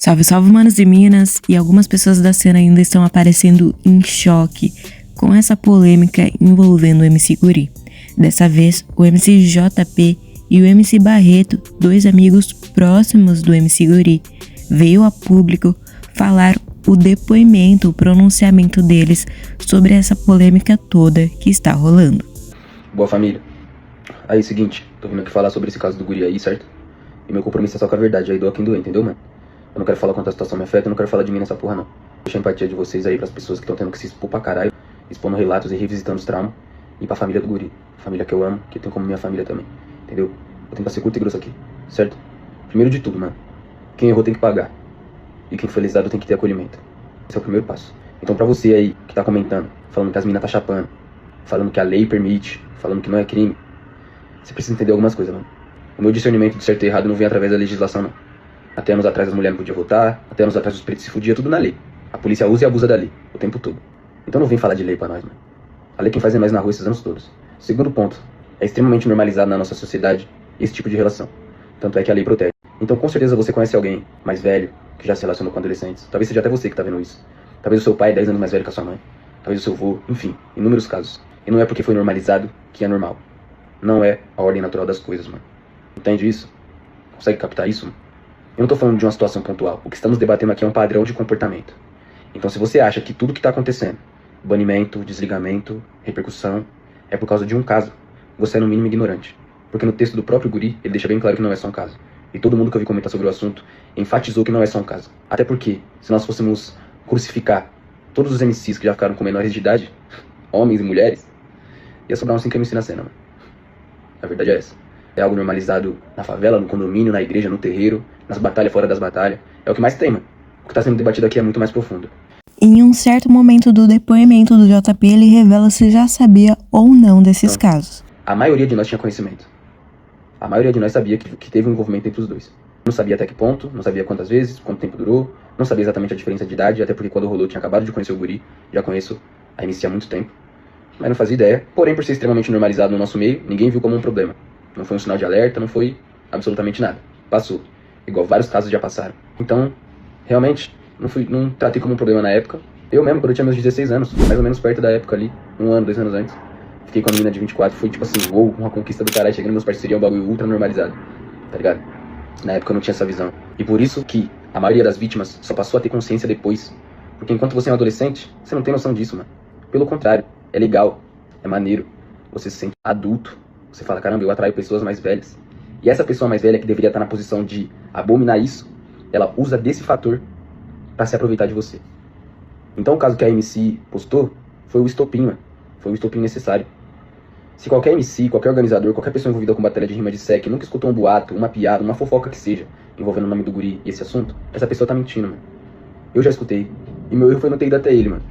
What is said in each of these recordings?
Salve, salve, manos e minas, e algumas pessoas da cena ainda estão aparecendo em choque com essa polêmica envolvendo o MC Guri. Dessa vez, o MC JP e o MC Barreto, dois amigos próximos do MC Guri, veio a público falar o depoimento, o pronunciamento deles sobre essa polêmica toda que está rolando. Boa família, aí seguinte, tô vindo aqui falar sobre esse caso do Guri aí, certo? E meu compromisso é só com a verdade, aí doa quem doer, entendeu, mano? Eu não quero falar quanto a situação me afeta, eu não quero falar de mim nessa porra, não. Deixa a empatia de vocês aí pras pessoas que estão tendo que se expor pra caralho, expondo relatos e revisitando os traumas. E pra família do Guri, família que eu amo, que eu tenho como minha família também, entendeu? Vou tentar ser curto e grosso aqui, certo? Primeiro de tudo, mano, quem errou tem que pagar. E quem foi lesado tem que ter acolhimento. Esse é o primeiro passo. Então pra você aí, que tá comentando, falando que as minas tá chapando, falando que a lei permite, falando que não é crime, você precisa entender algumas coisas, mano. O meu discernimento de certo e errado não vem através da legislação, não. Até anos atrás as mulheres não podiam votar, até anos atrás os pretos se fudiam, tudo na lei. A polícia usa e abusa da lei, o tempo todo. Então não vem falar de lei pra nós, mano. A lei quem faz é nós na rua esses anos todos. Segundo ponto, é extremamente normalizado na nossa sociedade esse tipo de relação. Tanto é que a lei protege. Então com certeza você conhece alguém mais velho, que já se relacionou com adolescentes. Talvez seja até você que tá vendo isso. Talvez o seu pai é 10 anos mais velho que a sua mãe. Talvez o seu avô, enfim, inúmeros casos. E não é porque foi normalizado que é normal. Não é a ordem natural das coisas, mano. Entende isso? Consegue captar isso, mano? Eu não tô falando de uma situação pontual. O que estamos debatendo aqui é um padrão de comportamento. Então se você acha que tudo que tá acontecendo, banimento, desligamento, repercussão, é por causa de um caso, você é no mínimo ignorante. Porque no texto do próprio Guri, ele deixa bem claro que não é só um caso. E todo mundo que eu vi comentar sobre o assunto enfatizou que não é só um caso. Até porque, se nós fôssemos crucificar todos os MCs que já ficaram com menores de idade, homens e mulheres, ia sobrar uns 5 MC na cena, mano. A verdade é essa. É algo normalizado na favela, no condomínio, na igreja, no terreiro, nas batalhas, fora das batalhas. É o que mais tem, mano. O que tá sendo debatido aqui é muito mais profundo. Em um certo momento do depoimento do JP, ele revela se já sabia ou não desses casos. A maioria de nós tinha conhecimento. A maioria de nós sabia que teve um envolvimento entre os dois. Não sabia até que ponto, não sabia quantas vezes, quanto tempo durou, não sabia exatamente a diferença de idade, até porque quando rolou eu tinha acabado de conhecer o Guri, já conheço a MC há muito tempo. Mas não fazia ideia. Porém, por ser extremamente normalizado no nosso meio, ninguém viu como um problema. Não foi um sinal de alerta, não foi absolutamente nada. Passou. Igual vários casos já passaram. Então, realmente, não tratei como um problema na época. Eu mesmo, quando eu tinha meus 16 anos, mais ou menos perto da época ali, 1 ano, 2 anos antes, fiquei com a menina de 24, foi tipo assim, uou, uma conquista do caralho, chegando nos meus parceiros, um bagulho ultra normalizado, tá ligado? Na época eu não tinha essa visão. E por isso que a maioria das vítimas só passou a ter consciência depois. Porque enquanto você é um adolescente, você não tem noção disso, mano. Pelo contrário, é legal, é maneiro, você se sente adulto. Você fala, caramba, eu atraio pessoas mais velhas. E essa pessoa mais velha que deveria estar na posição de abominar isso, ela usa desse fator pra se aproveitar de você. Então o caso que a MC postou foi o estopim, mano. Foi o estopim necessário. Se qualquer MC, qualquer organizador, qualquer pessoa envolvida com batalha de rima de sec nunca escutou um boato, uma piada, uma fofoca que seja, envolvendo o nome do Guri e esse assunto, essa pessoa tá mentindo, mano. Eu já escutei. E meu erro foi não ter ido até ele, mano.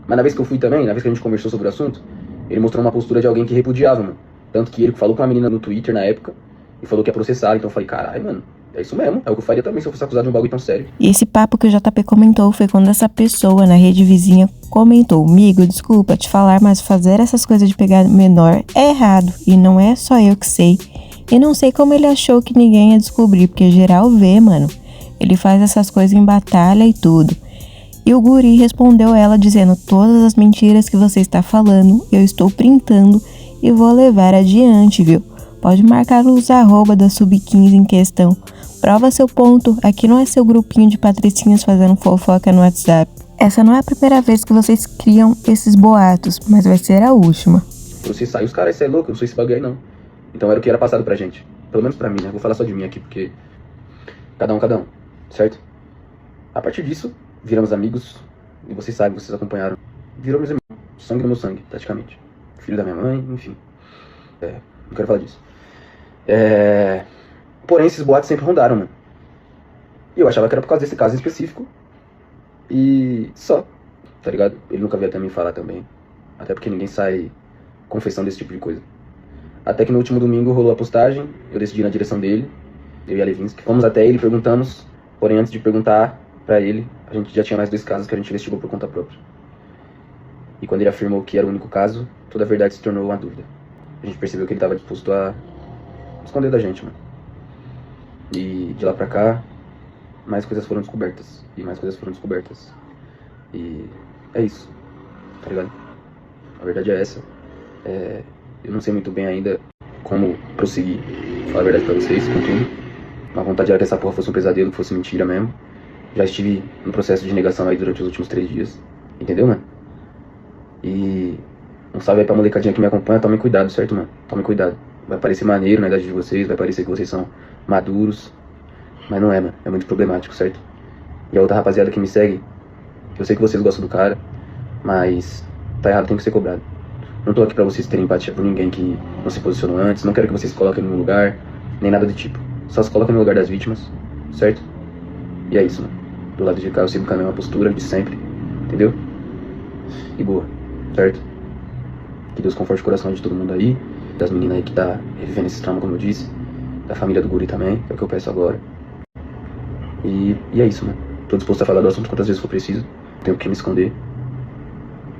Mas na vez que eu fui também, na vez que a gente conversou sobre o assunto, ele mostrou uma postura de alguém que repudiava, mano. Tanto que ele falou com uma menina no Twitter na época e falou que ia processar. Então eu falei, caralho, mano, é isso mesmo. É o que eu faria também se eu fosse acusado de um bagulho tão sério. E esse papo que o JP comentou foi quando essa pessoa na rede vizinha comentou: amigo, desculpa te falar, mas fazer essas coisas de pegar menor é errado. E não é só eu que sei. E não sei como ele achou que ninguém ia descobrir, porque geral vê, mano. Ele faz essas coisas em batalha e tudo. E o Guri respondeu ela dizendo: todas as mentiras que você está falando, eu estou printando e vou levar adiante, viu? Pode marcar os arroba da Sub-15 em questão. Prova seu ponto. Aqui não é seu grupinho de patricinhas fazendo fofoca no WhatsApp. Essa não é a primeira vez que vocês criam esses boatos, mas vai ser a última. Você sai, os caras, você é louco, eu não sou esse bagulho aí não. Então era o que era passado pra gente. Pelo menos pra mim, né? Vou falar só de mim aqui, porque cada um, certo? A partir disso, viramos amigos. E vocês sabem, vocês acompanharam. Virou meus irmãos. Sangue no meu sangue, praticamente. Filho da minha mãe, enfim. Não quero falar disso. Porém, esses boatos sempre rondaram, mano. E eu achava que era por causa desse caso em específico. E só, tá ligado? Ele nunca veio até mim falar também. Até porque ninguém sai confessando desse tipo de coisa. Até que no último domingo rolou a postagem. Eu decidi ir na direção dele, eu e a Levinsky. Fomos até ele, perguntamos. Porém, antes de perguntar pra ele, a gente já tinha mais 2 casos que a gente investigou por conta própria. E quando ele afirmou que era o único caso, toda a verdade se tornou uma dúvida. A gente percebeu que ele estava disposto a esconder da gente, mano. E de lá pra cá, mais coisas foram descobertas. E mais coisas foram descobertas. E é isso, tá ligado? A verdade é essa. Eu não sei muito bem ainda como prosseguir, falar a verdade pra vocês, com tudo. A vontade era que essa porra fosse um pesadelo, que fosse mentira mesmo. Já estive no processo de negação aí durante os últimos 3 dias. Entendeu, mano? E um salve aí pra molecadinha que me acompanha. Tomem cuidado, certo, mano? Tomem cuidado. Vai parecer maneiro na idade de vocês, vai parecer que vocês são maduros. Mas não é, mano. É muito problemático, certo? E a outra rapaziada que me segue, eu sei que vocês gostam do cara, mas tá errado, tem que ser cobrado. Não tô aqui pra vocês terem empatia por ninguém que não se posicionou antes. Não quero que vocês se coloquem no meu lugar, nem nada do tipo. Só se coloquem no lugar das vítimas, certo? E é isso, mano. Do lado de cá eu sigo com a mesma postura de sempre, entendeu? E boa, certo? Que Deus conforte o coração de todo mundo aí, das meninas aí que tá revivendo esse trauma, como eu disse, da família do guri também, que é o que eu peço agora. E é isso, mano. Tô disposto a falar do assunto quantas vezes for preciso. Não tenho por que me esconder.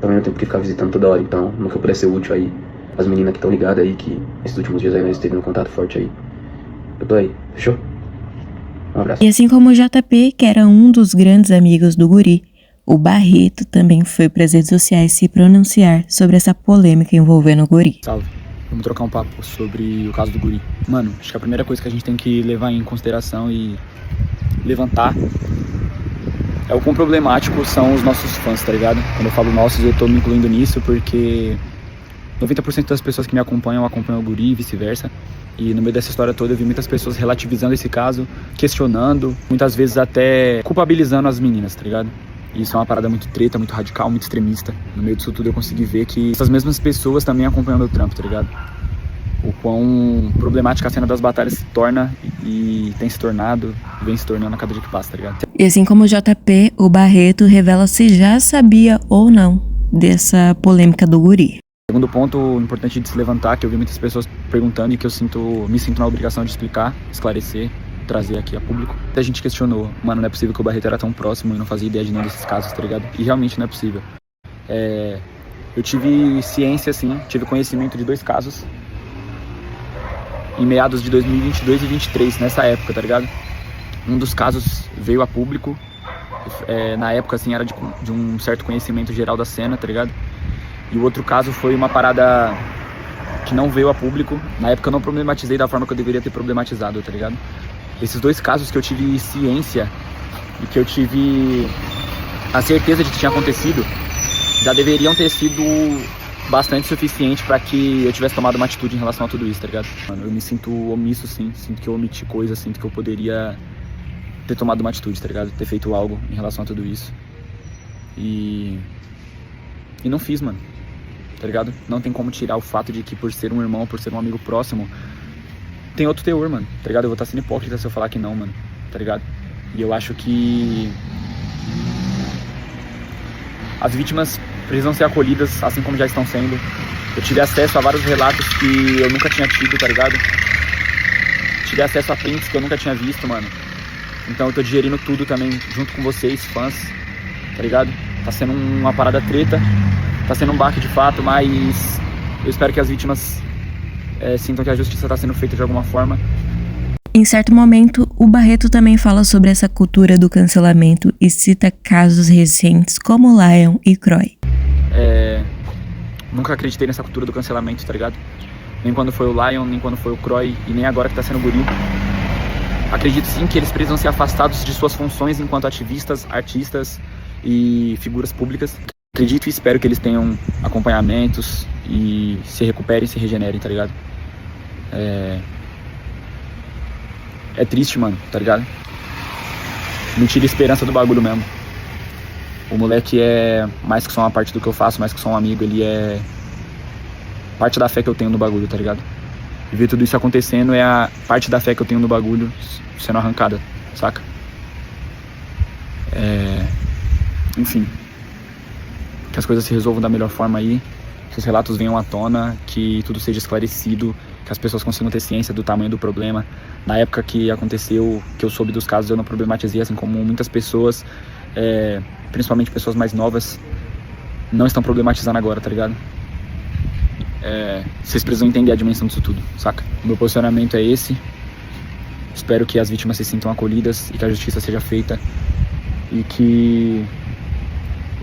Também não tenho por que ficar visitando toda hora, então, no que eu puder ser útil aí, as meninas que estão ligadas aí, que esses últimos dias aí nós esteve no contato forte aí. Eu tô aí, fechou? Um abraço. E assim como o JP, que era um dos grandes amigos do guri, o Barreto também foi para as redes sociais se pronunciar sobre essa polêmica envolvendo o guri. Salve. Vamos trocar um papo sobre o caso do guri. Mano, acho que a primeira coisa que a gente tem que levar em consideração e levantar é o quão problemático são os nossos fãs, tá ligado? Quando eu falo nossos, eu tô me incluindo nisso porque 90% das pessoas que me acompanham o guri e vice-versa. E no meio dessa história toda eu vi muitas pessoas relativizando esse caso, questionando, muitas vezes até culpabilizando as meninas, tá ligado? E isso é uma parada muito treta, muito radical, muito extremista. No meio disso tudo eu consegui ver que essas mesmas pessoas também acompanham meu trampo, tá ligado? O quão problemática a cena das batalhas se torna e tem se tornado, vem se tornando a cada dia que passa, tá ligado? E assim como o JP, o Barreto revela se já sabia ou não dessa polêmica do guri. Segundo ponto importante de se levantar, que eu vi muitas pessoas perguntando e que eu me sinto na obrigação de explicar, esclarecer, trazer aqui a público. Até a gente questionou, mano, não é possível que o Barreto era tão próximo e não fazia ideia de nenhum desses casos, tá ligado? E realmente não é possível. Eu tive ciência, assim, tive conhecimento de 2 casos em meados de 2022 e 2023, nessa época, tá ligado? Um dos casos veio a público, na época, assim, era de um certo conhecimento geral da cena, tá ligado? E o outro caso foi uma parada que não veio a público. Na época eu não problematizei da forma que eu deveria ter problematizado, tá ligado? Esses 2 casos que eu tive ciência e que eu tive a certeza de que tinha acontecido, já deveriam ter sido bastante suficiente pra que eu tivesse tomado uma atitude em relação a tudo isso, tá ligado? Mano, eu me sinto omisso, sim. Sinto que eu omiti coisas, sinto que eu poderia ter tomado uma atitude, tá ligado? Ter feito algo em relação a tudo isso. E não fiz, mano. Tá ligado? Não tem como tirar o fato de que por ser um irmão, por ser um amigo próximo, tem outro teor, mano. Tá ligado? Eu vou estar sendo hipócrita se eu falar que não, mano. Tá ligado? E eu acho que as vítimas precisam ser acolhidas, assim como já estão sendo. Eu tive acesso a vários relatos que eu nunca tinha tido, tá ligado? Tive acesso a prints que eu nunca tinha visto, mano. Então eu tô digerindo tudo também, junto com vocês, fãs, tá ligado? Tá sendo uma parada treta, tá sendo um baque de fato, mas eu espero que as vítimas sintam que a justiça tá sendo feita de alguma forma. Em certo momento, o Barreto também fala sobre essa cultura do cancelamento e cita casos recentes como Lion e Croy. Nunca acreditei nessa cultura do cancelamento, tá ligado? Nem quando foi o Lion, nem quando foi o Croy e nem agora que tá sendo o guri. Acredito sim que eles precisam ser afastados de suas funções enquanto ativistas, artistas e figuras públicas. Acredito e espero que eles tenham acompanhamentos e se recuperem, se regenerem, tá ligado? É triste, mano, tá ligado? Não tira esperança do bagulho mesmo. O moleque é mais que só uma parte do que eu faço, mais que só um amigo, ele é parte da fé que eu tenho no bagulho, tá ligado? E ver tudo isso acontecendo é a parte da fé que eu tenho no bagulho sendo arrancada, saca? Enfim, que as coisas se resolvam da melhor forma aí, que os relatos venham à tona, que tudo seja esclarecido, que as pessoas consigam ter ciência do tamanho do problema. Na época que aconteceu, que eu soube dos casos, eu não problematizei, assim como muitas pessoas, principalmente pessoas mais novas, não estão problematizando agora, tá ligado? Vocês precisam entender a dimensão disso tudo, saca? O meu posicionamento é esse. Espero que as vítimas se sintam acolhidas e que a justiça seja feita e que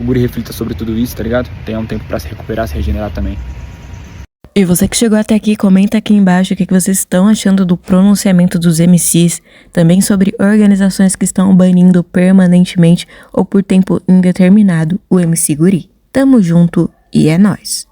o guri reflita sobre tudo isso, tá ligado? Tenha um tempo pra se recuperar, se regenerar também. E você que chegou até aqui, comenta aqui embaixo o que vocês estão achando do pronunciamento dos MCs, também sobre organizações que estão banindo permanentemente ou por tempo indeterminado o MC Guri. Tamo junto e é nóis!